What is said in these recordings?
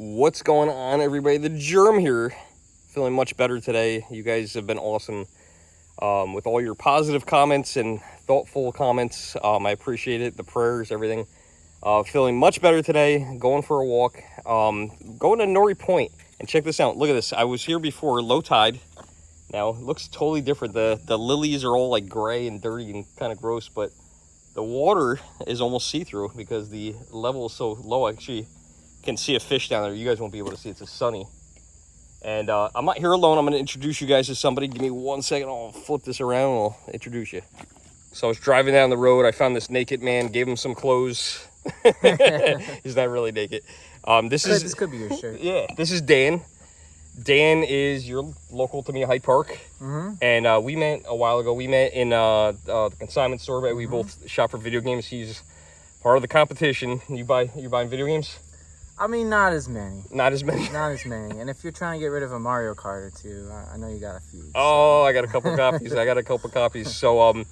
What's going on, everybody? The Germ here. Feeling much better today. You guys have been awesome with all your positive comments and thoughtful comments. I appreciate it. The prayers, everything. Feeling much better today. Going for a walk. Going to Norrie Point. And check this out. Look at this. I was here before low tide. Now, it looks totally different. The lilies are all like gray and dirty and kind of gross, but the water is almost see-through because the level is so low. Actually, can see a fish down there. You guys won't be able to see. It's sunny. And I'm not here alone. I'm going to introduce you guys to somebody. Give me 1 second. I'll flip this around and I'll introduce you. So I was driving down the road. I found this naked man, gave him some clothes. He's not really naked. This could be your shirt. Yeah, this is Dan. Dan is, you're local to me, Hyde Park. Mm-hmm. And we met a while ago. We met in the consignment store, but we both shop for video games. He's part of the competition. You buying video games? I mean, not as many. Not as many? Not as many. And if you're trying to get rid of a Mario Kart or two, I know you got a few. Oh, I got a couple copies. So,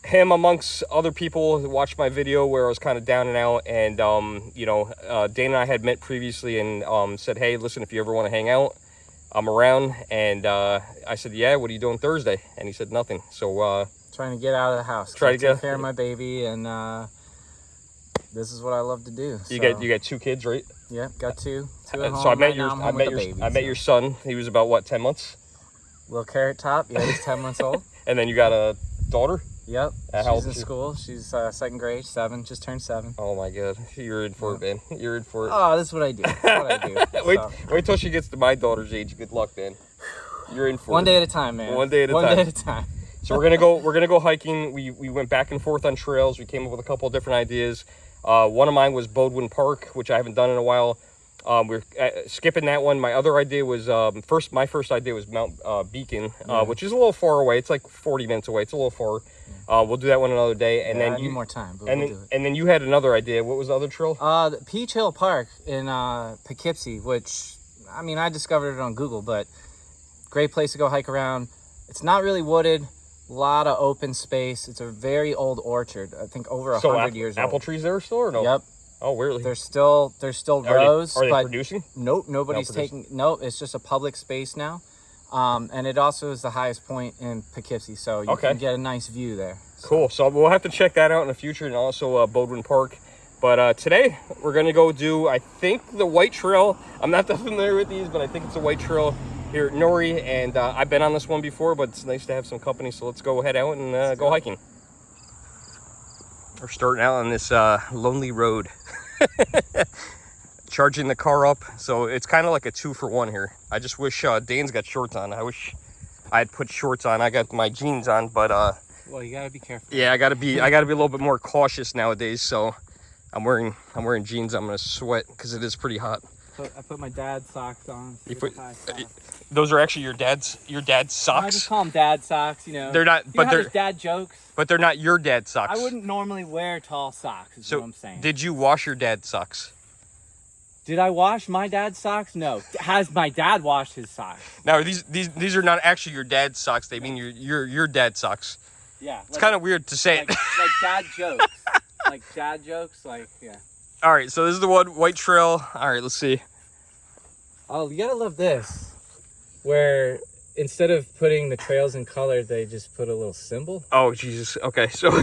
him amongst other people watched my video where I was kind of down and out. And, Dana and I had met previously and said, hey, listen, if you ever want to hang out, I'm around. And I said, yeah, what are you doing Thursday? And he said, nothing. So, trying to get out of the house. Try to take care of my baby. And this is what I love to do. You got 2 kids, right? Yeah, got two at home. So I met your son. He was about what, 10 months? Little carrot top. Yeah, he's 10 months old. And then you got a daughter? Yep. She's in school. She's second grade, 7, just turned 7. Oh my God, you're in for it, man. You're in for it. Oh, this is what I do. Wait till she gets to my daughter's age. Good luck, man. You're in for it. One day at a time, man. One day at a time. So we're gonna go hiking. We went back and forth on trails. We came up with a couple of different ideas. One of mine was Bodwin Park, which I haven't done in a while. We're skipping that one. My other idea was my first idea was Mount Beacon, which is a little far away. It's like 40 minutes away. It's a little far. We'll do that one another day. And then I need more time. But we'll do it. And then you had another idea. What was the other trail? The Peach Hill Park in Poughkeepsie, which I discovered it on Google, but great place to go hike around. It's not really wooded. A lot of open space. It's a very old orchard. I think over 100 years old. Apple trees there still or no? Yep. Oh, really? There's still rows. Are they producing? Nope. Nobody's taking. Nope. It's just a public space now, and it also is the highest point in Poughkeepsie, so you can get a nice view there. So. Cool. So we'll have to check that out in the future, and also Bodwin Park. But today we're gonna go do, I think, the White Trail. I'm not that familiar with these, but I think it's a White Trail here at Norrie, and I've been on this one before, but it's nice to have some company, so let's go head out and go hiking. We're starting out on this lonely road. Charging the car up, so it's kind of like a 2-for-1 here. I just wish Dane's got shorts on. I wish I had put shorts on. I got my jeans on, but well, you gotta be careful. Yeah, I gotta be a little bit more cautious nowadays, so I'm wearing jeans. I'm gonna sweat because it is pretty hot. I put my dad's socks on. Those are actually your dad's socks? I just call them dad socks, They're not, but they're dad jokes. But they're not your dad's socks. I wouldn't normally wear tall socks, is what I'm saying. Did you wash your dad's socks? Did I wash my dad's socks? No. Has my dad washed his socks? Now, these are not actually your dad's socks. They mean your dad's socks. Yeah. It's kind of weird to say it. Like dad jokes. Yeah. All right, so this is the one, White Trail. All right, let's see. Oh, you gotta love this. Where instead of putting the trails in color, they just put a little symbol. Oh, Jesus. Okay, so,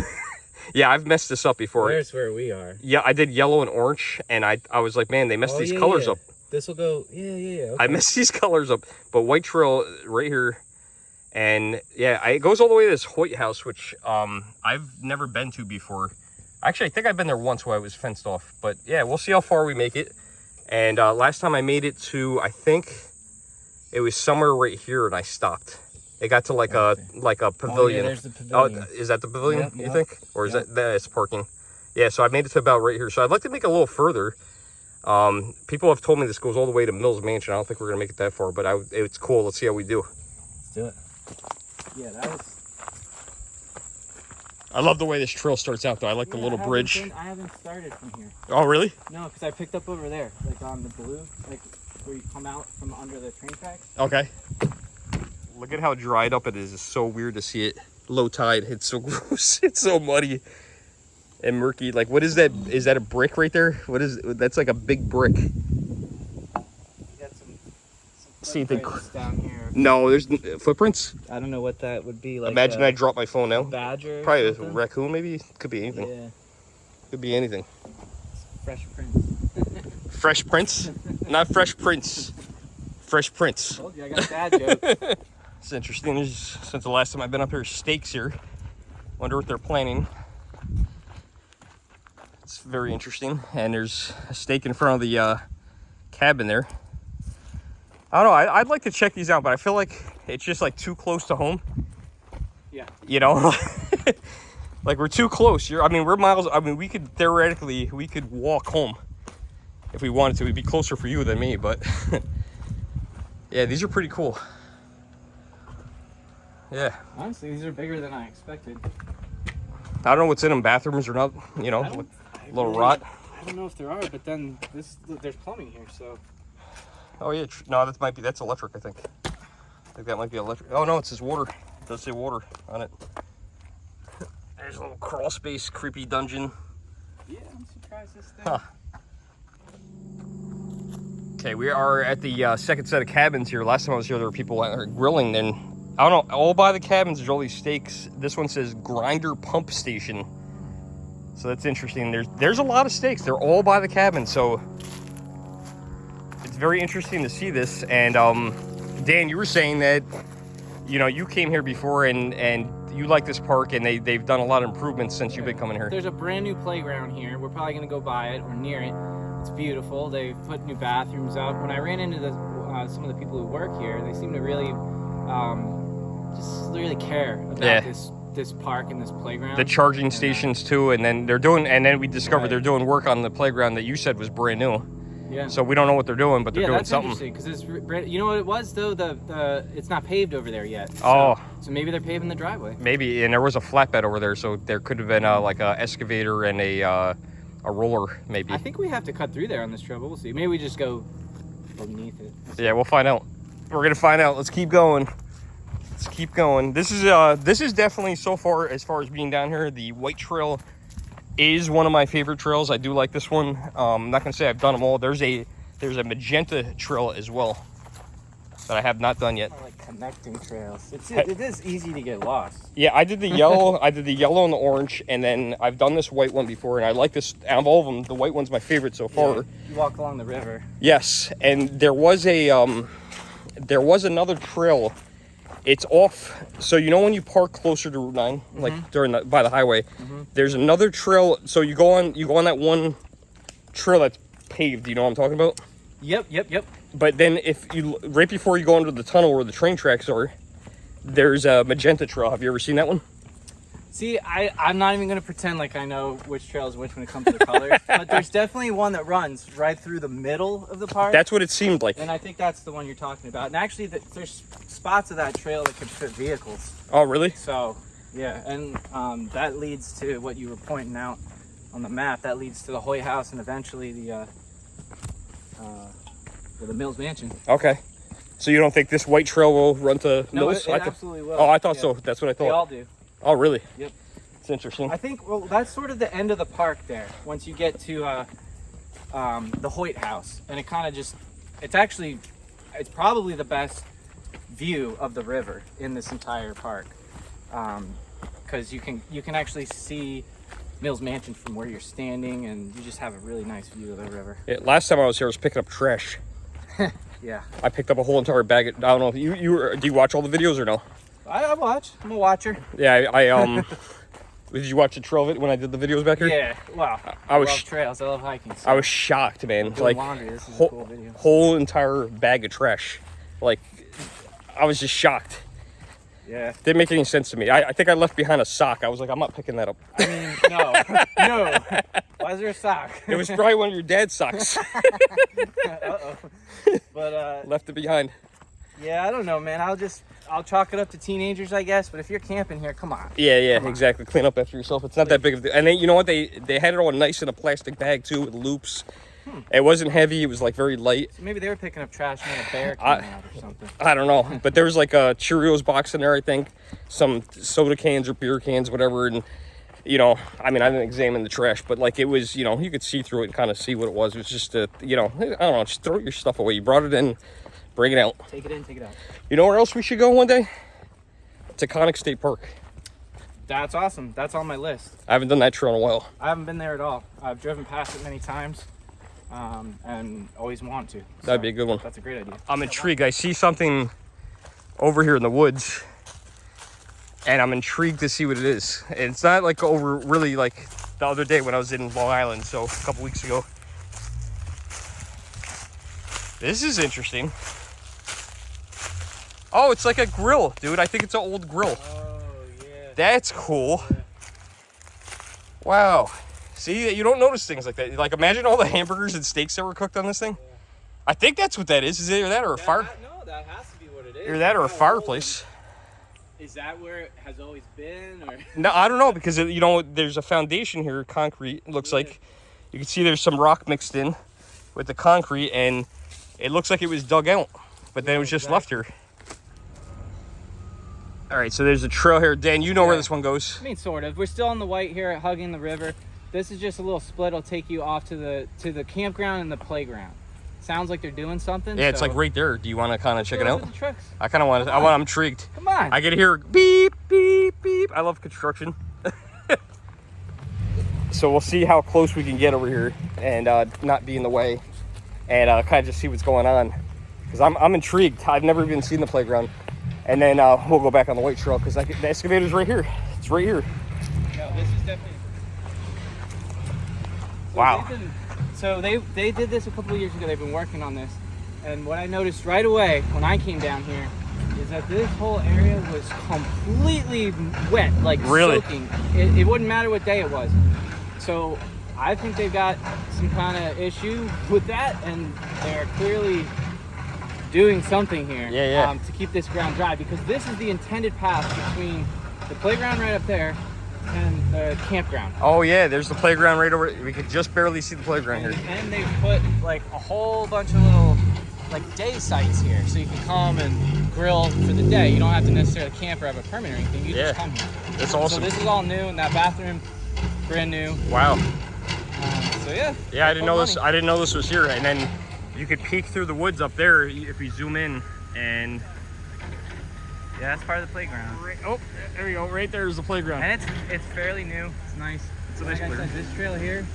yeah, I've messed this up before. There's where we are. Yeah, I did yellow and orange, and I was like, man, they messed these colors up. This will go, yeah. Okay. I messed these colors up, but White Trail right here, and yeah, it goes all the way to this Hoyt house, which I've never been to before. Actually, I think I've been there once where I was fenced off, but yeah, we'll see how far we make it. And last time I made it to, I think it was somewhere right here, and I stopped. It got to like a pavilion. Oh, yeah, there's the pavilion. Oh, is that the pavilion? Yep, you think, or is that's parking? Yeah, so I made it to about right here. So I'd like to make it a little further. People have told me this goes all the way to Mills Mansion. I don't think we're gonna make it that far, but it's cool. Let's see how we do. Let's do it. Yeah, that was. I love the way this trail starts out, though. I like the little bridge. I haven't started from here. Oh, really? No, because I picked up over there, like on the blue, like where you come out from under the train tracks. Okay. Look at how dried up it is. It's so weird to see it. Low tide. It's so gross. It's so muddy and murky. Like, what is that? Is that a brick right there? What is? That's like a big brick. see anything. Down here. No, there's footprints. I don't know what that would be like. Imagine I dropped my phone now. Badger. Probably a raccoon, maybe. Could be anything. Yeah. Could be anything. Fresh Prince. Fresh Prince? Not Fresh Prince. Fresh Prince. Told you I got dad joke. It's interesting. Since the last time I've been up here, steaks here. Wonder what they're planning. It's very interesting. And there's a steak in front of the cabin there. I don't know. I'd like to check these out, but I feel like it's just like too close to home. Yeah. You know, like we're too close. We're miles. We could theoretically walk home if we wanted to. It'd be closer for you than me, but yeah, these are pretty cool. Yeah. Honestly, these are bigger than I expected. I don't know what's in them, bathrooms or not. You know, a little rot. I don't know if there are, but then there's plumbing here, so. Oh yeah, no, that's electric. I think that might be electric. Oh no, it says water. It does say water on it. There's a little crawl space, creepy dungeon. Yeah, I'm surprised this thing. Huh. Okay, we are at the second set of cabins here. Last time I was here, there were people out there grilling. Then I don't know. All by the cabins, there's all these steaks. This one says grinder pump station. So that's interesting. There's a lot of steaks. They're all by the cabin, so it's very interesting to see this. And Dan, you were saying that you came here before and you like this park, and they've done a lot of improvements since you've been coming here. There's a brand new playground here. We're probably gonna go by it or near it. It's beautiful. They've put new bathrooms up. When I ran into some of the people who work here, they seem to really just really care about this park and this playground. The charging stations too, and then we discovered they're doing work on the playground that you said was brand new. Yeah. So we don't know what they're doing, but they're doing something. Yeah, that's interesting because you know what it was though. It's not paved over there yet. So maybe they're paving the driveway. Maybe, and there was a flatbed over there, so there could have been like a excavator and a roller, maybe. I think we have to cut through there on this trail, but we'll see. Maybe we just go beneath it. Yeah, we'll find out. We're gonna find out. Let's keep going. This is definitely, so far as being down here, the White Trail is one of my favorite trails. I do like this one. I'm not gonna say I've done them all. There's a magenta trail as well that I have not done yet. Like connecting trails. It is easy to get lost. Yeah, I did the yellow. I did the yellow and the orange, and then I've done this white one before, and I like this. Out of all of them, the white one's my favorite so far. Yeah, you walk along the river. Yes, and there was another trail. It's off. So when you park closer to Route 9, like by the highway, there's another trail. So you go on that one trail that's paved. You know what I'm talking about? Yep. But then right before you go into the tunnel where the train tracks are, there's a magenta trail. Have you ever seen that one? See, I'm not even going to pretend like I know which trail is which when it comes to the colors, but there's definitely one that runs right through the middle of the park. That's what it seemed like. And I think that's the one you're talking about. And actually, there's spots of that trail that could fit vehicles. Oh, really? So, yeah, and that leads to what you were pointing out on the map. That leads to the Hoyt House and eventually the Mills Mansion. Okay. So you don't think this white trail will run to Mills? It absolutely will. Oh, I thought so. That's what I thought. They all do. Oh, really? Yep. It's interesting. I think, that's sort of the end of the park there. Once you get to the Hoyt House. And it kind of just, it's probably the best view of the river in this entire park. Because you can actually see Mills Mansion from where you're standing, and you just have a really nice view of the river. Yeah, last time I was here, I was picking up trash. Yeah. I picked up a whole entire bag. I don't know if do you watch all the videos or no? I watch. I'm a watcher. Yeah, I did you watch the trail of it when I did the videos back here? Yeah. Wow. I love trails. I love hiking. So I was shocked, man. Like laundry. This is a cool video. Whole entire bag of trash. Like, I was just shocked. Yeah. Didn't make any sense to me. I think I left behind a sock. I was like, I'm not picking that up. I mean, no. Why is there a sock? It was probably one of your dad's socks. Uh-oh. But left it behind. Yeah, I don't know, man. I'll chalk it up to teenagers, I guess. But if you're camping here, come on. Yeah, exactly. Clean up after yourself. It's not that big of a... And then, you know what? They had it all nice in a plastic bag, too, with loops. It wasn't heavy. It was, like, very light. So maybe they were picking up trash and a bear came out or something. I don't know. But there was, like, a Cheerios box in there, I think. Some soda cans or beer cans, whatever. And, I didn't examine the trash. But, like, it was, you could see through it and kind of see what it was. It was just, I don't know. Just throw your stuff away. You brought it in. Bring it out. Take it in, take it out. You know where else we should go one day? Taconic State Park. That's awesome. That's on my list. I haven't done that trail in a while. I haven't been there at all. I've driven past it many times, and always want to. That'd be a good one. That's a great idea. I'm intrigued. I see something over here in the woods, and I'm intrigued to see what it is. It's not like over really like the other day when I was in Long Island, so a couple weeks ago. This is interesting. Oh, it's like a grill, dude. I think it's an old grill. Oh, yeah. That's cool. Yeah. Wow. See, you don't notice things like that. Like, imagine all the hamburgers and steaks that were cooked on this thing. Yeah. I think that's what that is. Is it either that or a fire? No, that has to be what it is. Either that or a fireplace. Is that where it has always been? Or? No, I don't know, because, you know, there's a foundation here, concrete. It looks like. You can see there's some rock mixed in with the concrete, and it looks like it was dug out. But then it was just left here. All right, so there's a trail here. Dan, you know where this one goes. I mean, sort of. We're still on the white here at Hugging the River. This is just a little split. It'll take you off to the campground and the playground. Sounds like they're doing something. Yeah, it's like right there. Do you want to kind of check it out? The trucks. I kind of want to. I'm intrigued. Come on. I get to hear beep, beep, beep. I love construction. So we'll see how close we can get over here and not be in the way, and kind of just see what's going on. Because I'm intrigued. I've never even seen the playground. And then we'll go back on the white trail because the excavator's right here. It's right here. No, this is definitely. Wow. So they did this a couple of years ago. They've been working on this, and what I noticed right away when I came down here is that this whole area was completely wet, like soaking. It wouldn't matter what day it was. So I think they've got some kind of issue with that, and they're clearly doing something here to keep this ground dry, because this is the intended path between the playground right up there and the campground. Oh yeah, there's the playground right over. We could just barely see the playground here. And they've put like a whole bunch of little like day sites here, so you can come and grill for the day. You don't have to necessarily camp or have a permit or anything. You just come here. That's awesome. So this is all new, and that bathroom, brand new. Wow. So yeah. Yeah, I didn't know this. I didn't know this was here. And then you could peek through the woods up there if you zoom in, and yeah, that's part of the playground. Oh, there we go. Right there is the playground. And it's fairly new. It's nice. It's a nice playground. This trail here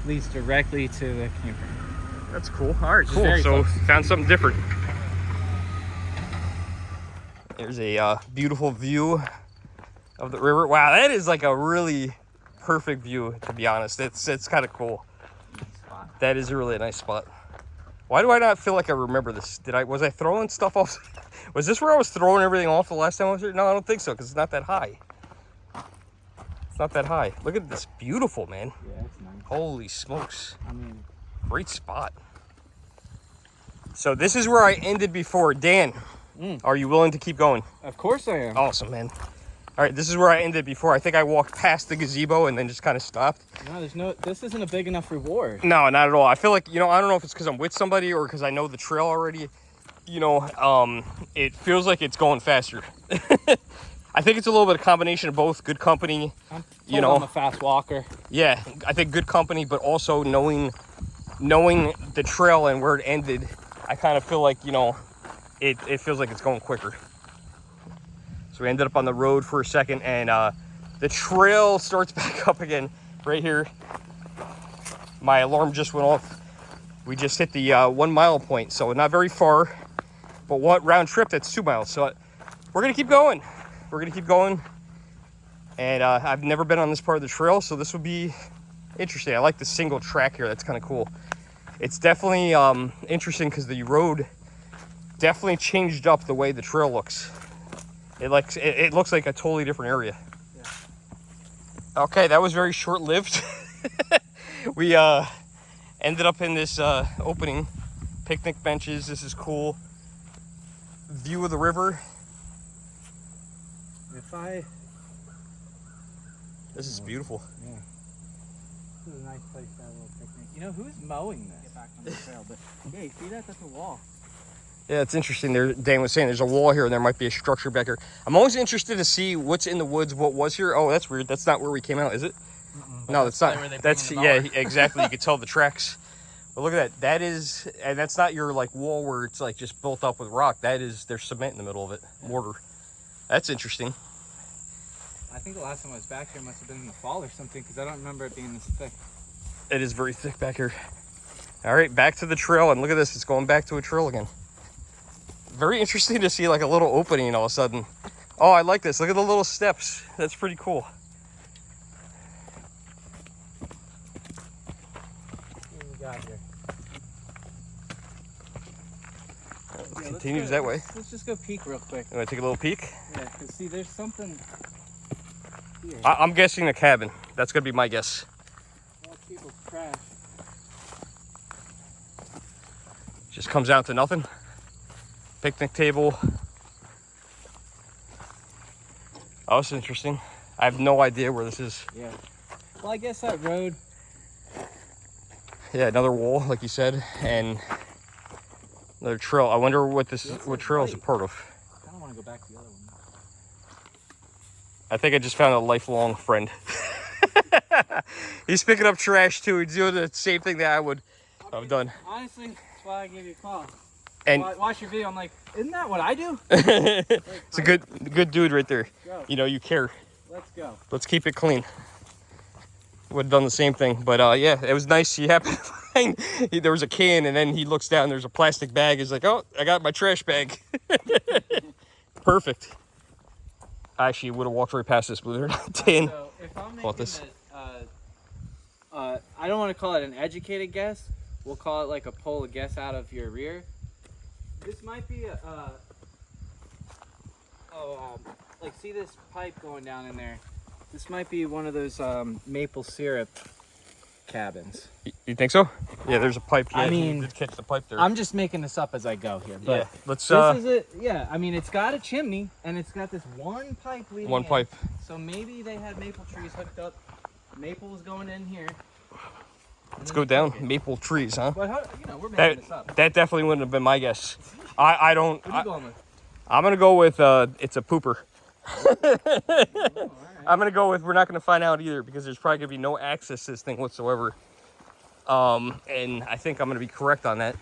leads directly to the campground. That's cool. All right, cool. So close. found something different. There's a beautiful view of the river. Wow, that is like a really perfect view, to be honest. It's kind of cool. Nice spot. That is a really nice spot. Why do I not feel like I remember this? Was I throwing stuff off? Was this where I was throwing everything off the last time I was here? No, I don't think so, because it's not that high. It's not that high. Look at this. Beautiful, man. Yeah, it's nice. Holy smokes. I mean, great spot. So this is where I ended before. Dan, are you willing to keep going? of course I am. Awesome, man. All right, this is where I ended before. I think I walked past the gazebo and then just kind of stopped. No, this isn't a big enough reward. No, not at all. I feel like, I don't know if it's because I'm with somebody or because I know the trail already. It feels like it's going faster. I think it's a little bit of combination of both. Good company, I'm a fast walker. Yeah, I think good company, but also knowing the trail and where it ended, I kind of feel like, it feels like it's going quicker. So we ended up on the road for a second, and the trail starts back up again right here. My alarm just went off. We just hit the 1 mile point, so not very far, but round trip, that's 2 miles. So we're gonna keep going. And I've never been on this part of the trail, so this will be interesting. I like the single track here. That's kind of cool. It's definitely interesting because the road definitely changed up the way the trail looks. It looks like a totally different area. Yeah. Okay, that was very short-lived. We ended up in this opening. Picnic benches. This is cool. View of the river. This is beautiful. Yeah. This is a nice place to have a little picnic. Who's mowing this? Get back on the trail, but yeah, you see that? That's a wall. Yeah, it's interesting. Dan was saying there's a wall here and there might be a structure back here. I'm always interested to see what's in the woods, what was here. Oh, that's weird. That's not where we came out, is it? No, that's not. That's, yeah, exactly. You could tell the tracks. But look at that. That is, and that's not your like wall where it's like just built up with rock. That is, there's cement in the middle of it, mortar. That's interesting. I think the last time I was back here must have been in the fall or something, because I don't remember it being this thick. It is very thick back here. All right, back to the trail, and look at this. It's going back to a trail again. Very interesting to see like a little opening all of a sudden. Oh, I like this. Look at the little steps. That's pretty cool. What do we got here? Yeah, Continues that way. Let's just go peek real quick. You want to take a little peek? Yeah, because see, there's something here. I'm guessing a cabin. That's going to be my guess. All people's trash. Just comes out to nothing. Picnic table. Oh, it's interesting. I have no idea where this is. Yeah. Well, I guess that road. Yeah, another wall, like you said, and another trail. I wonder what this That's what like trail is a light. part of. I don't want to go back to the other one. I think I just found a lifelong friend. He's picking up trash too. He's doing the same thing that I would have done. Honestly, that's why I gave you a call. And Watch your video. I'm like, isn't that what I do? it's a good dude right there. Go. You know, you care. Let's go. Let's keep it clean. Would have done the same thing, but yeah, it was nice. He happened to find there was a can, and then he looks down. There's a plastic bag. He's like, "Oh, I got my trash bag." Perfect. I actually would have walked right past this, believe it or not. Dan, So if I'm Bought making this. I don't want to call it an educated guess. We'll call it like a pull a guess out of your rear. This might be a like see this pipe going down in there. This might be one of those maple syrup cabins. you think so? Yeah, there's a pipe. Yeah, I mean, you did catch the pipe there. I'm just making this up as I go here, but Yeah, let's. this is it. Yeah, I mean, it's got a chimney and it's got this one pipe leading One in. pipe. So maybe they had maple trees hooked up. Maple was going in here. Let's go down. Maple trees, huh? But how, you know, we're making this up. That definitely wouldn't have been my guess. I don't. What are you going with? I'm gonna go with it's a pooper. Oh, all right. I'm gonna go with we're not gonna find out either because there's probably gonna be no access to this thing whatsoever. And I think I'm gonna be correct on that.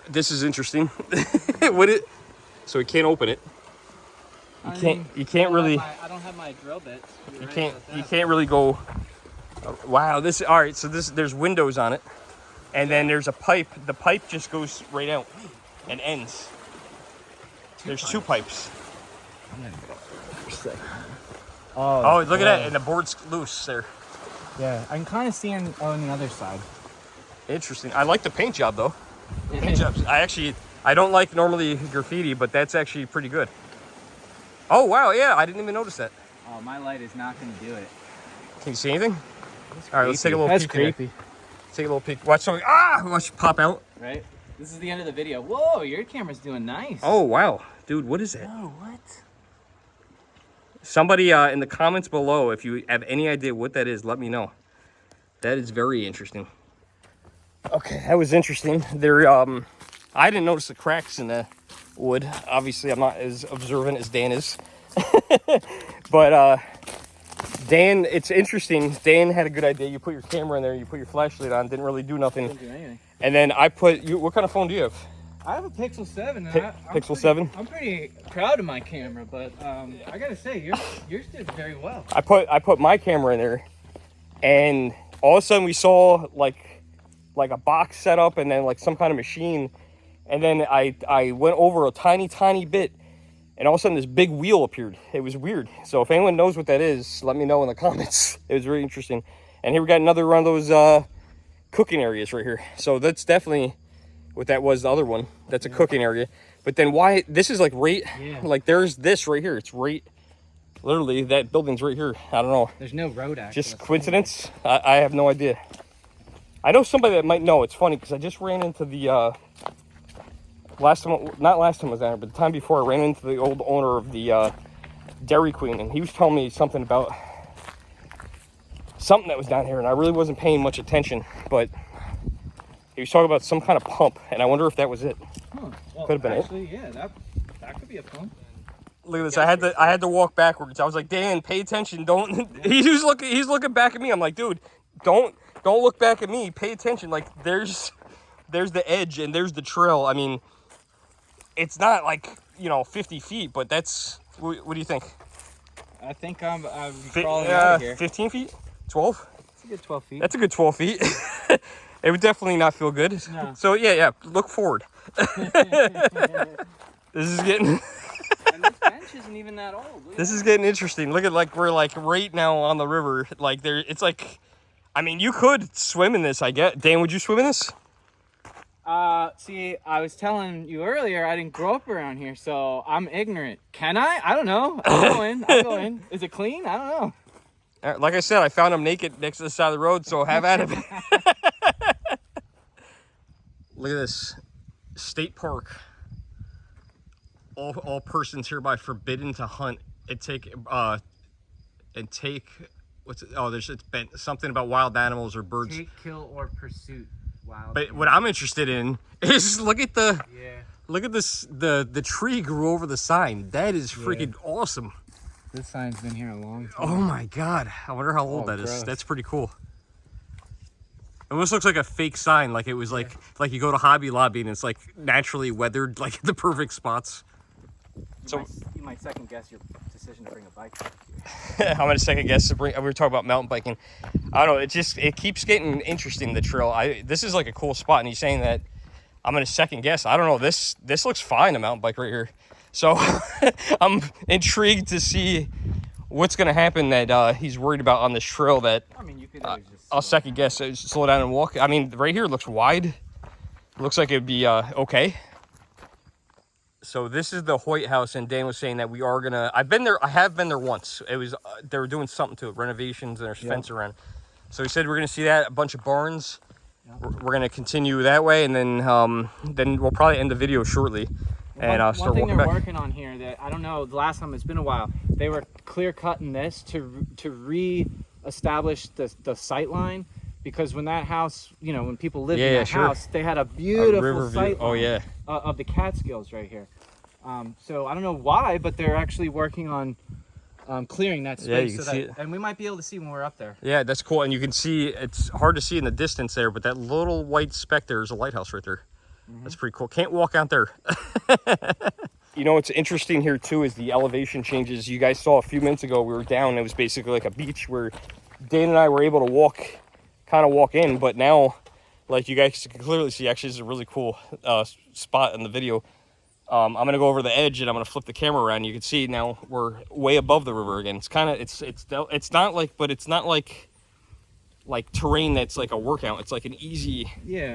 This is interesting. Would it? So we can't open it. You can't really. I don't have my drill bits. You can't really go. Wow, this all right. So there's windows on it, and then there's a pipe. The pipe just goes right out and ends. There's two pipes. Oh, look at that, and the board's loose there. Yeah, I can kind of see on the other side. Interesting. I like the paint job though. The paint jobs. I don't like normally graffiti, but that's actually pretty good. Oh wow, yeah, I didn't even notice that. Oh, my light is not going to do it. Can you see anything? All right, let's take a little That's peek. in there. creepy. Take a little peek. Watch it pop out. Right? This is the end of the video. Whoa, your camera's doing nice. Oh wow, dude, what is that? Oh, what? Somebody in the comments below, if you have any idea what that is, let me know. That is very interesting. Okay, that was interesting. There, I didn't notice the cracks in the wood. Obviously, I'm not as observant as Dan is. But Dan, it's interesting. Dan had a good idea. You put your camera in there, you put your flashlight on, didn't really do nothing. Didn't do anything. And then I put you. What kind of phone do you have? I have a Pixel 7. And Pixel 7? I'm pretty proud of my camera, but I gotta say, yours did very well. I put my camera in there, and all of a sudden we saw like a box set up and then like some kind of machine, and then I went over a tiny bit, and all of a sudden this big wheel appeared. It was weird. So if anyone knows what that is, let me know in the comments. It was very interesting. And here we got another one of those cooking areas right here. So that's definitely what that was, the other one. That's a cooking area. But then why this is like right like there's this right here. It's right literally that building's right here. I don't know. There's no road access. Just coincidence? I have no idea. I know somebody that might know. It's funny because I just ran into the not last time I was down here, but the time before I ran into the old owner of the Dairy Queen, and he was telling me something about something that was down here, and I really wasn't paying much attention, but he was talking about some kind of pump, and I wonder if that was it. Huh. Well, Could have been actually, yeah, that could be a pump. Look at this. I had to walk backwards. I was like, Dan, pay attention. Don't. He's looking back at me. I'm like, dude, don't don't look back at me. Pay attention. Like, there's the edge and there's the trail. I mean, it's not like, 50 feet, but that's, what do you think? I think I'm crawling out of here. 15 feet? 12? It's a good 12 feet. That's a good 12 feet. It would definitely not feel good. No. So, yeah, look forward. This is getting... And this bench isn't even that old. This is getting interesting. Look at, like, we're, like, right now on the river. Like, it's like... I mean, you could swim in this, I guess. Dan, would you swim in this? See, I was telling you earlier, I didn't grow up around here, so I'm ignorant. Can I? I don't know. I'll go in. Is it clean? I don't know. Like I said, I found him naked next to the side of the road, so have at it. Look at this. State park. All persons hereby forbidden to hunt and take what's it? Oh, it's been something about wild animals or birds. Take, kill, or pursuit wild. But what I'm interested in is look at this. The tree grew over the sign. That is freaking awesome. This sign's been here a long time. Oh my god! I wonder how old that is. Gross. That's pretty cool. It almost looks like a fake sign, like it was like you go to Hobby Lobby and it's like naturally weathered, like at the perfect spots. You might second guess your decision to bring a bike back here. I'm gonna second guess to bring. We were talking about mountain biking. I don't know. It keeps getting interesting. The trail. This is like a cool spot, and he's saying that I'm gonna second guess. I don't know. This looks fine. A mountain bike right here. So I'm intrigued to see what's gonna happen that he's worried about on this trail. That I mean, you could always just I'll second guess. Slow down and walk. I mean, right here looks wide. Looks like it'd be okay. So this is the Hoyt house, and Dan was saying that we are gonna. I've been there. I have been there once. It was they were doing something to it, renovations, and there's fence around. So he said we're gonna see that, a bunch of barns. We're gonna continue that way, and then we'll probably end the video shortly. And I'll start walking back. One thing they're working on here that I don't know. The last time, it's been a while. They were clear cutting this to re-establish the sight line, because when that house, when people lived in that house, they had a beautiful sight line of the Catskills right here. So I don't know why, but they're actually working on clearing that space. Yeah, you can see it. And we might be able to see when we're up there. Yeah, that's cool. And you can see, it's hard to see in the distance there, but that little white speck there is a lighthouse right there. That's pretty cool. Can't walk out there. What's interesting here too is the elevation changes. You guys saw a few minutes ago, we were down. It was basically like a beach where Dan and I were able to walk in. But now, like you guys can clearly see, actually, this is a really cool spot in the video. I'm gonna go over the edge and I'm gonna flip the camera around. You can see now we're way above the river again. It's kind of it's not like terrain that's like a workout. It's like an easy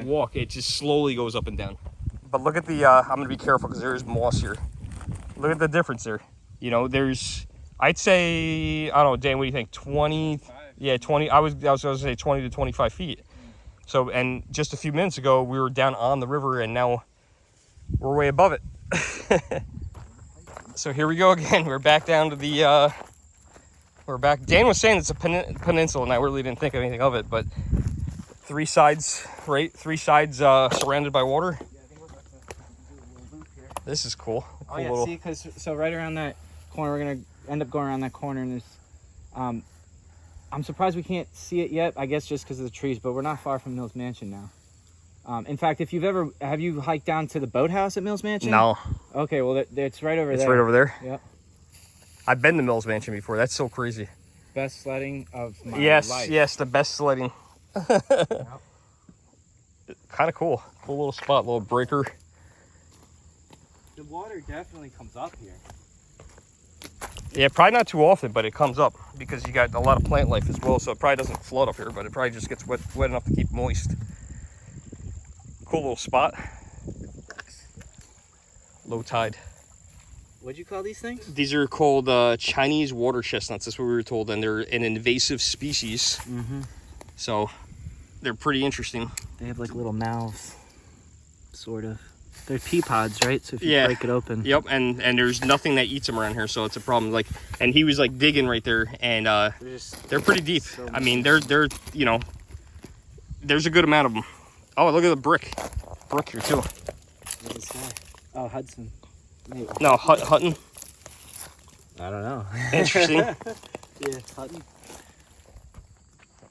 walk. It just slowly goes up and down. But look at the I'm gonna be careful because there's moss here. Look at the difference there. There's, I'd say, I don't know, Dan, what do you think? 20? Yeah, 20. I was gonna say 20 to 25 feet. So, and just a few minutes ago we were down on the river, and now we're way above it. So here we go again. We're back down to the we're back. Dan was saying it's a peninsula, and I really didn't think anything of it, but three sides surrounded by water. Yeah, I think we're about to do a little loop here. This is cool. Oh yeah, see, because so right around that corner, we're gonna end up going around that corner, and there's I'm surprised we can't see it yet. I guess just because of the trees, but we're not far from Mills Mansion now. In fact, if have you hiked down to the boathouse at Mills Mansion? No. Okay, well, it's right over there. It's right over there? Yep. I've been to Mills Mansion before. That's so crazy. Best sledding of my life. Yes, the best sledding. Yep. Kind of cool. Cool little spot, little breaker. The water definitely comes up here. Yeah, probably not too often, but it comes up because you got a lot of plant life as well, so it probably doesn't flood up here, but it probably just gets wet enough to keep moist. Cool little spot. Low tide. What'd you call these things? These are called Chinese water chestnuts. That's what we were told, and they're an invasive species. So they're pretty interesting. They have like little mouths, sort of. They're pea pods, right? So if you break it open. Yep, and there's nothing that eats them around here, so it's a problem. Like, and he was like digging right there, and they're pretty deep. So I mean, they're there's a good amount of them. Oh, look at the brick here too. What is that? Oh, Hudson. Maybe. No, Hutton. I don't know. Interesting. Yeah, Hutton.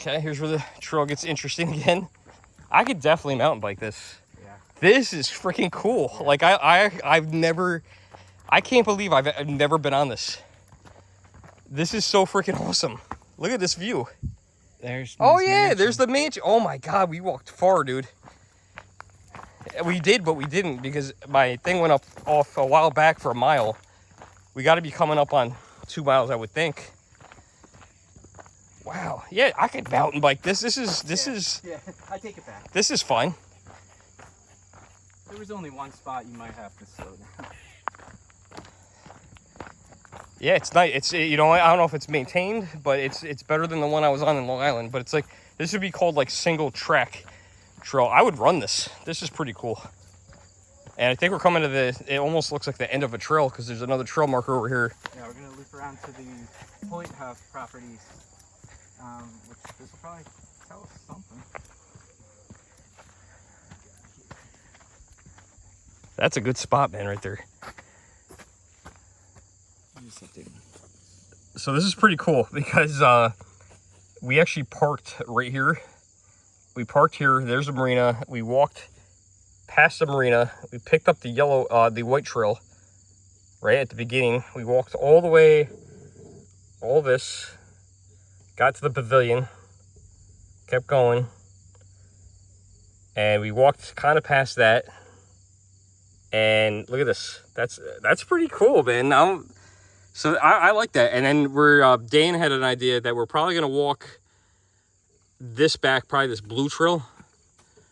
Okay, here's where the trail gets interesting again. I could definitely mountain bike this. Yeah. This is freaking cool. Yeah. Like I can't believe I've never been on this. This is so freaking awesome. Look at this view. There's Oh yeah, there's the mansion. Oh my God, we walked far, dude. We did, but we didn't because my thing went off a while back for a mile. We got to be coming up on 2 miles, I would think. Wow. Yeah, I could mountain bike this. This is. Yeah, I take it back. This is fun. There was only one spot you might have to slow down. Yeah, it's nice. It's, you know, I don't know if it's maintained, but it's better than the one I was on in Long Island. But it's like, this would be called like single track trail. I would run this. This is pretty cool. And I think we're coming to it almost looks like the end of a trail because there's another trail marker over here. Yeah, we're going to loop around to the Point House properties, which this will probably tell us something. That's a good spot, man, right there. So this is pretty cool because we actually parked right here. We parked here. There's a marina. We walked past the marina. We picked up the white trail right at the beginning. We walked all the way, all this, got to the pavilion, kept going, and we walked kind of past that. And look at this. That's pretty cool, man. So I like that. And then Dane had an idea that we're probably gonna walk this back, probably this blue trail,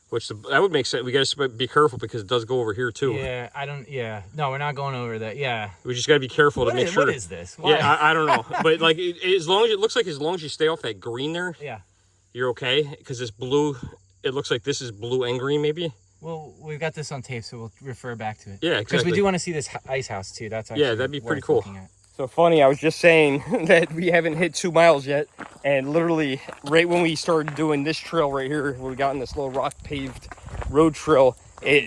which that would make sense. We gotta be careful because it does go over here too. Yeah, no, we're not going over that. Yeah, we just gotta be careful to make sure. What is this? Why? Yeah, I don't know, but like as long as it looks like as long as you stay off that green there, yeah, you're okay. Because this blue, it looks like this is blue and green maybe. Well, we've got this on tape, so we'll refer back to it. Yeah, exactly. Because we do want to see this ice house too. That's actually that'd be pretty cool. looking at. So funny, I was just saying that we haven't hit 2 miles yet, and literally right when we started doing this trail right here, when we got in this little rock paved road trail,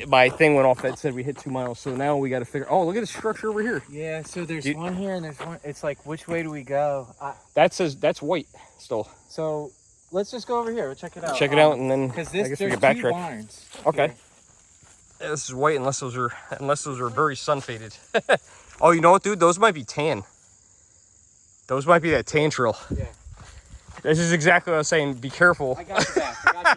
my thing went off that said we hit 2 miles. So now we got to figure. Oh, look at the structure over here. Yeah, so there's one here and there's one. It's like, which way do we go? That's white still. So let's just go over here. We'll check it out. Check it out, and then because I guess we there's can two backtrack. barns. Okay. Yeah, this is white unless those are very sun faded. Oh, you know what, dude? Those might be tan. Those might be that tan trail. Yeah. This is exactly what I was saying. Be careful. I got you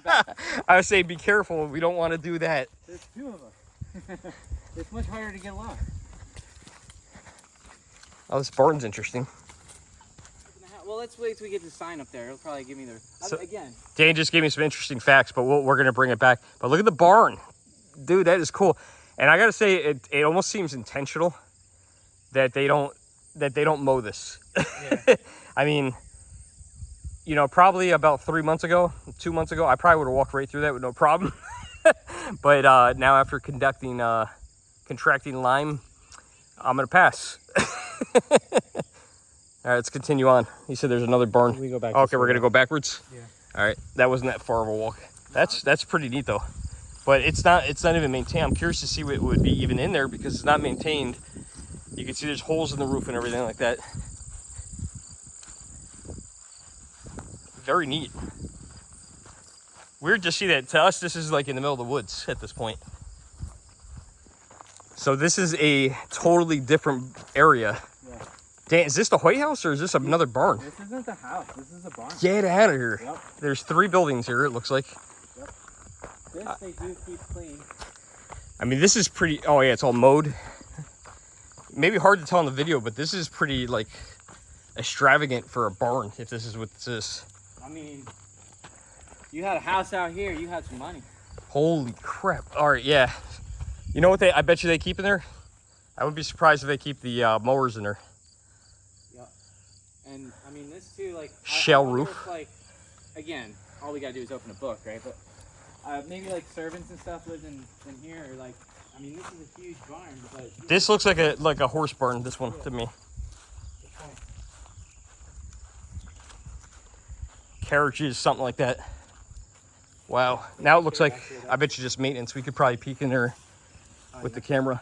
back. I was saying be careful. We don't want to do that. There's two of them. It's much harder to get lost. Oh, this barn's interesting. Well, let's wait till we get the sign up there. It'll probably give me again. Dan just gave me some interesting facts, but we're going to bring it back. But look at the barn. Dude, that is cool. And I got to say, it almost seems intentional that they don't mow this. Yeah. I mean, you know, probably about 2 months ago, I probably would have walked right through that with no problem. But now after contracting Lyme, I'm going to pass. All right, let's continue on. You said there's another barn. We go back. Okay, we're going to go backwards? Yeah. All right, that wasn't that far of a walk. That's pretty neat, though. But it's not even maintained. I'm curious to see what would be even in there because it's not maintained. You can see there's holes in the roof and everything like that. Very neat. Weird to see that. To us, this is like in the middle of the woods at this point. So this is a totally different area. Yeah. Dan, is this the White House or is this another barn? This isn't the house. This is a barn. Get out of here. Yep. There's 3 buildings here, it looks like. Yep. This they do keep clean. I mean, this is pretty... Oh, yeah, it's all mowed. Maybe hard to tell in the video, but this is pretty, like, extravagant for a barn, if this is what this is. I mean, you had a house out here, you had some money. Holy crap. All right, yeah. You know what I bet you they keep in there? I wouldn't be surprised if they keep the mowers in there. Yeah. And, I mean, this, too, like... Shell I roof. If, like, again, all we gotta do is open a book, right? But maybe, like, servants and stuff lived in here, or, like... I mean, this is a huge barn, but... This looks like a horse barn, this one, to me. Carriages, something like that. Wow. Now it looks like, I bet you just maintenance. We could probably peek in there with the camera.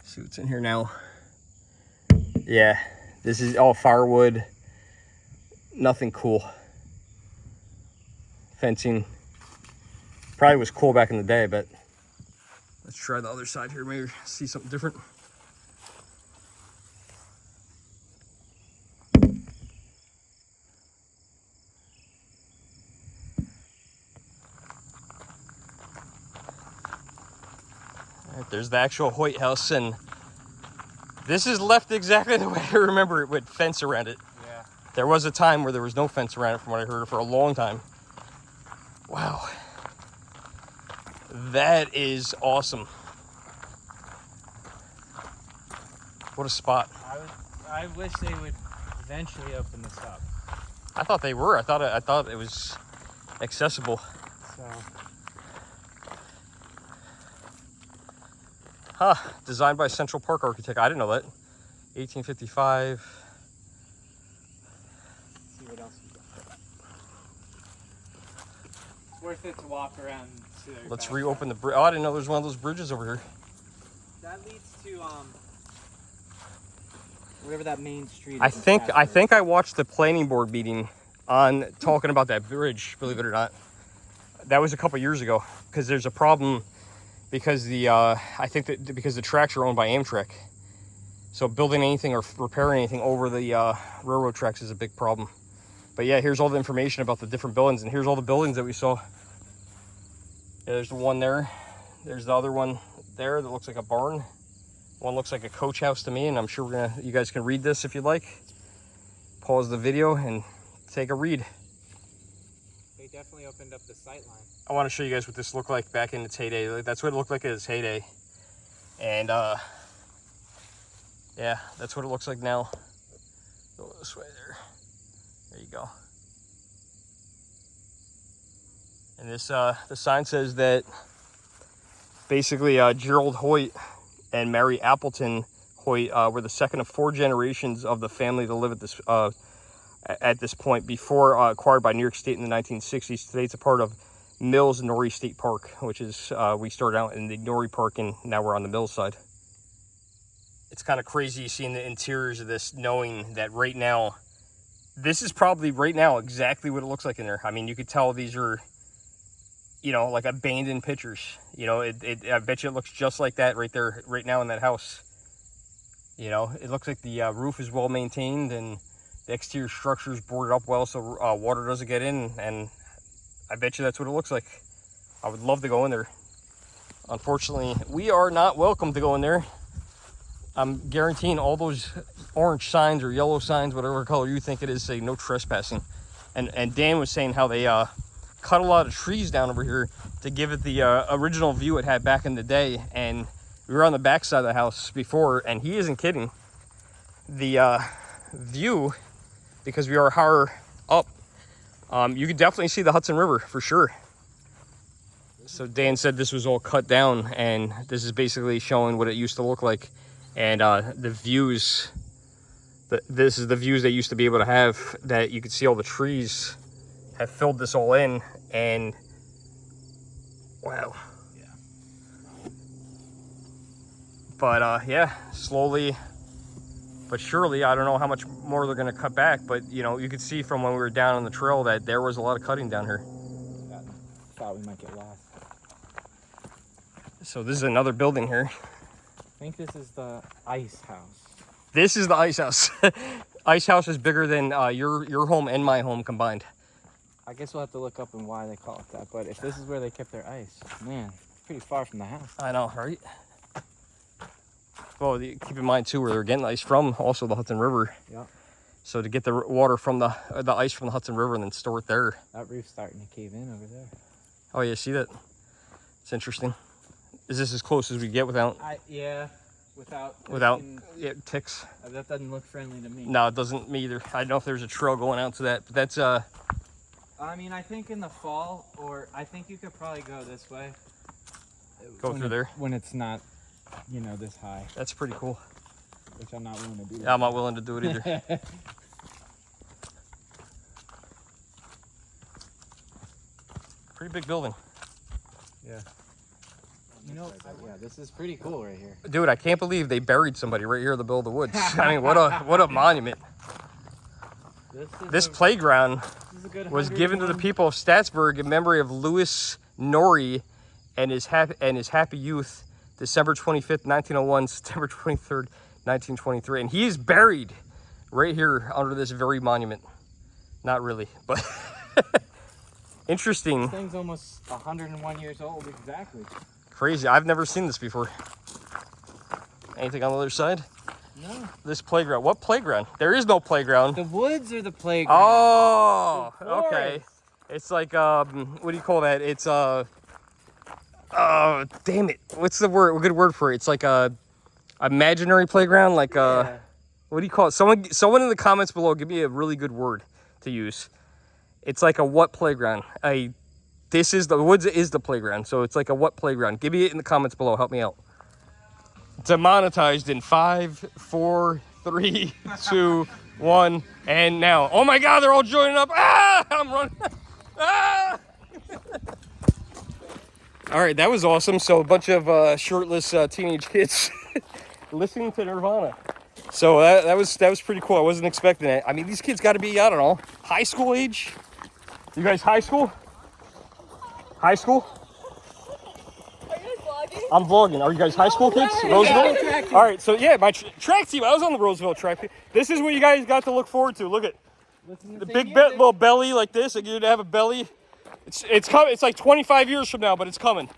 See what's in here now. Yeah, this is all firewood. Nothing cool. fencing. Probably was cool back in the day, but let's try the other side here. Maybe see something different. Right, there's the actual Hoyt house, and this is left exactly the way I remember it, with fence around it. Yeah. There was a time where there was no fence around it, from what I heard, for a long time. Wow. That is awesome. What a spot. I wish they would eventually open this up. I thought they were. I thought it was accessible. So. Huh. Designed by Central Park architect. I didn't know that. 1855. Let's see what else we got. It's worth it to walk around. Let's reopen the bridge. Oh, I didn't know there was one of those bridges over here. That leads to whatever that main street is. I think I watched the planning board meeting on talking about that bridge, believe it or not. That was a couple years ago, because there's a problem because I think that because the tracks are owned by Amtrak. So building anything or repairing anything over the railroad tracks is a big problem. But yeah, here's all the information about the different buildings, and here's all the buildings that we saw. Yeah, there's the one there. There's the other one there that looks like a barn. One looks like a coach house to me, and I'm sure you guys can read this if you'd like. Pause the video and take a read. They definitely opened up the sight line. I want to show you guys what this looked like back in its heyday. That's what it looked like in its heyday. And yeah, that's what it looks like now. Go this way there. There you go. And this the sign says that basically Gerald Hoyt and Mary Appleton Hoyt were the second of 4 generations of the family to live at this point before acquired by New York State in the 1960s. Today it's a part of Mills Norrie State Park, which is we started out in the Norrie Park and now we're on the Mills side. It's kind of crazy seeing the interiors of this, knowing that right now, this is probably right now exactly what it looks like in there. I mean, you could tell these are, you know, like abandoned pictures. You know, I bet you it looks just like that right there, right now in that house. You know, it looks like the roof is well maintained and the exterior structure is boarded up well so water doesn't get in, and I bet you that's what it looks like. I would love to go in there. Unfortunately, we are not welcome to go in there. I'm guaranteeing all those orange signs or yellow signs, whatever color you think it is, say no trespassing. And Dan was saying how they cut a lot of trees down over here to give it the original view it had back in the day. And we were on the back side of the house before, and he isn't kidding. The view, because we are higher up, you could definitely see the Hudson River for sure. So Dan said this was all cut down, and this is basically showing what it used to look like. And the views, this is the views they used to be able to have, that you could see all the trees have filled this all in, and wow. Yeah. But yeah, slowly but surely, I don't know how much more they're going to cut back, but you know, you could see from when we were down on the trail that there was a lot of cutting down here. Yeah, thought we might get lost. So this is another building here. I think this is the ice house. This is the ice house. Ice house is bigger than your home and my home combined. I guess we'll have to look up and why they call it that. But if this is where they kept their ice, man, pretty far from the house. I know, right? Well, keep in mind too, where they're getting ice from, also the Hudson River. Yeah. So to get the water from the ice from the Hudson River and then store it there. That roof's starting to cave in over there. Oh yeah, see that? It's interesting. Is this as close as we get without? Yeah, without ticks. That doesn't look friendly to me. No, it doesn't me either. I don't know if there's a trail going out to that, but that's I mean, I think in the fall, or I think you could probably go this way. Go through there when it's not, you know, this high. That's pretty cool. Which I'm not willing to do. Yeah, I'm not willing to do it either. Pretty big building. Yeah. You know, yeah, this is pretty cool right here. Dude, I can't believe they buried somebody right here in the middle of the woods. I mean, what a monument. This playground this is a good was given to the people of Statsburg in memory of Louis Norrie and his happy youth, December 25th, 1901, September 23rd, 1923. And he is buried right here under this very monument. Not really, but interesting. This thing's almost 101 years old, exactly. Crazy. I've never seen this before. Anything on the other side? No. This playground. What playground? There is no playground. The woods are the playground. Oh, okay. It's like, what do you call that? It's, oh, damn it. What's the word? A good word for it? It's like a imaginary playground. Like, Yeah. what do you call it? Someone in the comments below, give me a really good word to use. It's like a what playground? The woods is the playground. So it's like a what playground? Give me it in the comments below. Help me out. Demonetized in 5, 4, 3, 2, 1, and now. Oh my God, they're all joining up. Ah, I'm running. Ah! All right, that was awesome. So a bunch of shirtless teenage kids listening to Nirvana. So that was pretty cool. I wasn't expecting it. I mean, these kids got to be, I don't know, high school age. You guys high school? High school? I'm vlogging. Are you guys high school kids? Roseville? Yeah. All right, so yeah, my track team. I was on the Roseville track team. This is what you guys got to look forward to. Look at the big little belly like this. Like, you're gonna have a belly. It's coming. It's like 25 years from now, but it's coming.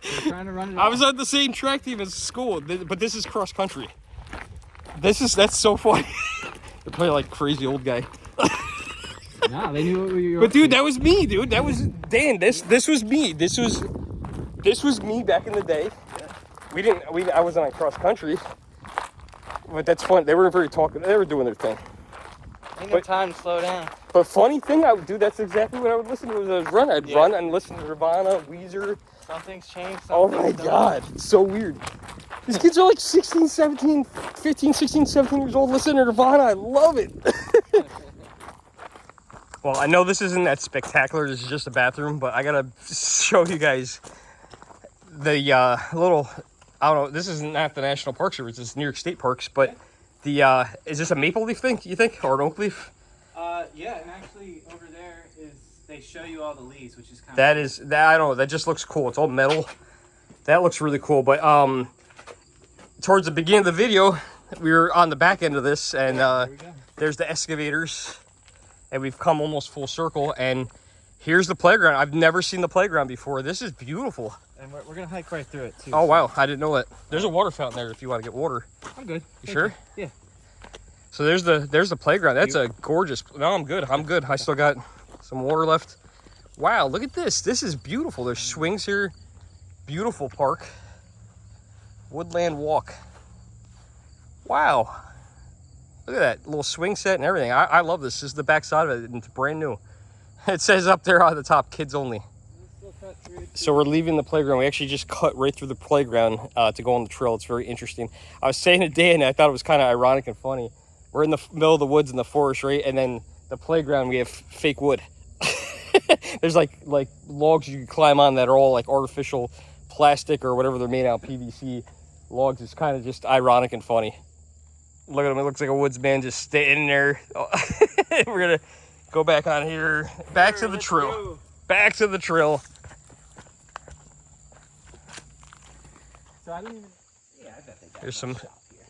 Trying to run it I was on the same track team as school, but this is cross country. That's so funny. They're playing like crazy old guy. Nah, they knew what you were. But dude, that was me, dude. That was Dan. This was me. This was me back in the day. I wasn't on cross country. But that's fun. They were very talkative. They were doing their thing. Ain't no time to slow down. But funny thing, I would do. That's exactly what I would listen to as I was running. I'd run and listen to Nirvana, Weezer. Something's changed. Oh my God, it's so weird. These kids are like 16, 17, 15, 16, 17 years old listening to Nirvana. I love it. Well, I know this isn't that spectacular. This is just a bathroom, but I gotta show you guys the little, I don't know, this is not the National Park Service, it's New York State Parks, but the, is this a maple leaf thing, you think, or an oak leaf? Yeah, and actually over there they show you all the leaves, which is kind That is, I don't know, that just looks cool. It's all metal. That looks really cool, but towards the beginning of the video, we were on the back end of this, and there's the excavators, and we've come almost full circle, and here's the playground. I've never seen the playground before. This is beautiful. And we're going to hike right through it, too. Oh, wow. I didn't know that. There's a water fountain there if you want to get water. I'm good. You sure? Yeah. So there's the playground. That's a gorgeous... No, I'm good. I'm good. I still got some water left. Wow, look at this. This is beautiful. There's swings here. Beautiful park. Woodland walk. Wow. Look at that little swing set and everything. I love this. This is the back side of it, and it's brand new. It says up there on the top, kids only. So we're leaving the playground. We actually just cut right through the playground to go on the trail. It's very interesting. I was saying to Dan, I thought it was kind of ironic and funny. We're in the middle of the woods in the forest, right? And then the playground, we have fake wood. There's like logs you can climb on that are all like artificial plastic or whatever they're made out of, PVC logs. It's kind of just ironic and funny. Look at him. It looks like a woodsman just standing there. We're going to go back on here. Back to the trail. Back to the trail. So I didn't even... Yeah, I bet they got There's some shop here.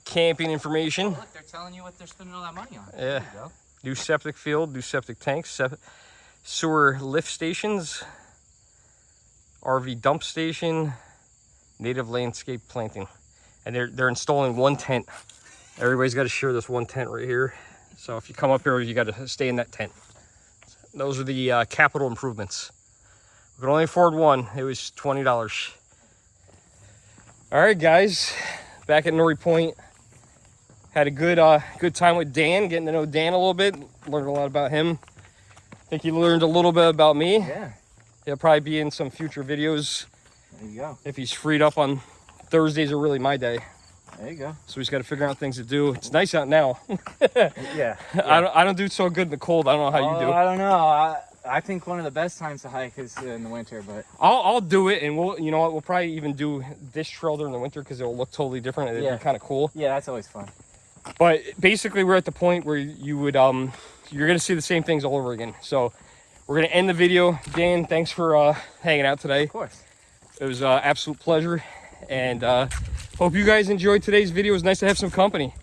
camping information. Oh, look, they're telling you what they're spending all that money on. Yeah. There you go. New septic field, new septic tanks, sewer lift stations, RV dump station, native landscape planting. And they're installing one tent. Everybody's got to share this one tent right here. So if you come up here, you got to stay in that tent. Those are the capital improvements. We could only afford one. It was $20. All right, guys, back at Norrie Point. Had a good time with Dan, getting to know Dan a little bit. Learned a lot about him. I think he learned a little bit about me. Yeah. He'll probably be in some future videos. There you go. If he's freed up on Thursdays are really my day. There you go. So he's got to figure out things to do. It's nice out now. Yeah. I don't do so good in the cold. I don't know how you do. I don't know. I think one of the best times to hike is in the winter, but I'll do it, and you know what? We'll probably even do this trail during the winter because it'll look totally different. It'll be kind of cool. yeah, that's always fun. But basically, we're at the point where you would you're gonna see the same things all over again. So we're gonna end the video. Dan, thanks for hanging out today. Of course. It was absolute pleasure, and hope you guys enjoyed today's video. It was nice to have some company.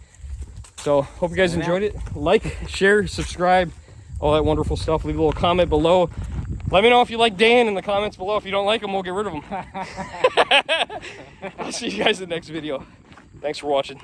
So hope you guys enjoyed it. Like, share, subscribe, all that wonderful stuff. Leave a little comment below. Let me know if you like Dan in the comments below. If you don't like him, we'll get rid of him. I'll see you guys in the next video. Thanks for watching.